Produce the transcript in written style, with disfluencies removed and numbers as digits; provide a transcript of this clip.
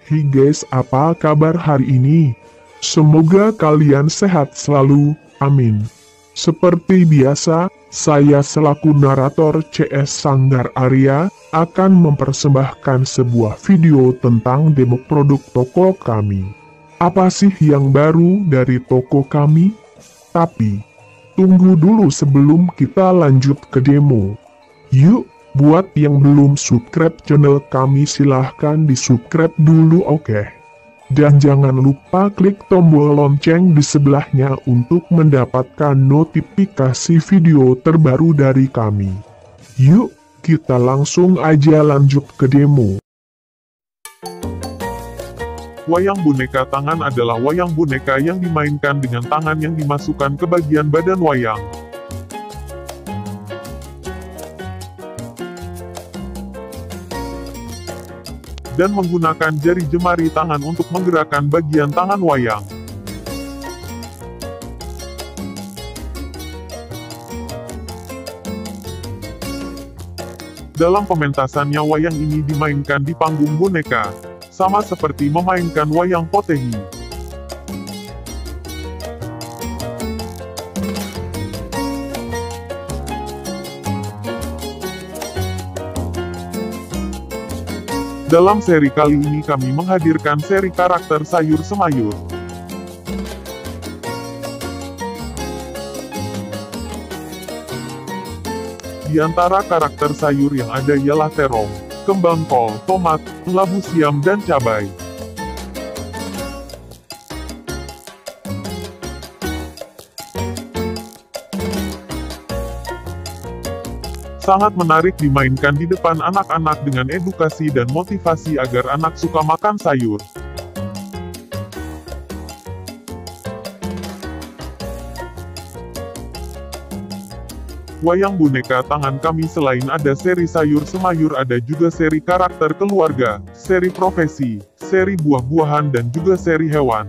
Hey guys, apa kabar hari ini? Semoga kalian sehat selalu, amin. Seperti biasa, saya selaku narator CS Sanggar Arya, akan mempersembahkan sebuah video tentang demo produk toko kami. Apa sih yang baru dari toko kami? Tapi, tunggu dulu sebelum kita lanjut ke demo. Yuk! Buat yang belum subscribe channel kami silahkan di subscribe dulu, oke? Dan jangan lupa klik tombol lonceng di sebelahnya untuk mendapatkan notifikasi video terbaru dari kami. Yuk, kita langsung aja lanjut ke demo. Wayang boneka tangan adalah wayang boneka yang dimainkan dengan tangan yang dimasukkan ke bagian badan wayang. Dan menggunakan jari jemari tangan untuk menggerakkan bagian tangan wayang. Dalam pementasannya wayang ini dimainkan di panggung boneka, sama seperti memainkan wayang potehi. Dalam seri kali ini kami menghadirkan seri karakter sayur semayur. Di antara karakter sayur yang ada ialah terong, kembang kol, tomat, labu siam dan cabai. Sangat menarik dimainkan di depan anak-anak dengan edukasi dan motivasi agar anak suka makan sayur. Wayang boneka tangan kami selain ada seri sayur semayur ada juga seri karakter keluarga, seri profesi, seri buah-buahan dan juga seri hewan.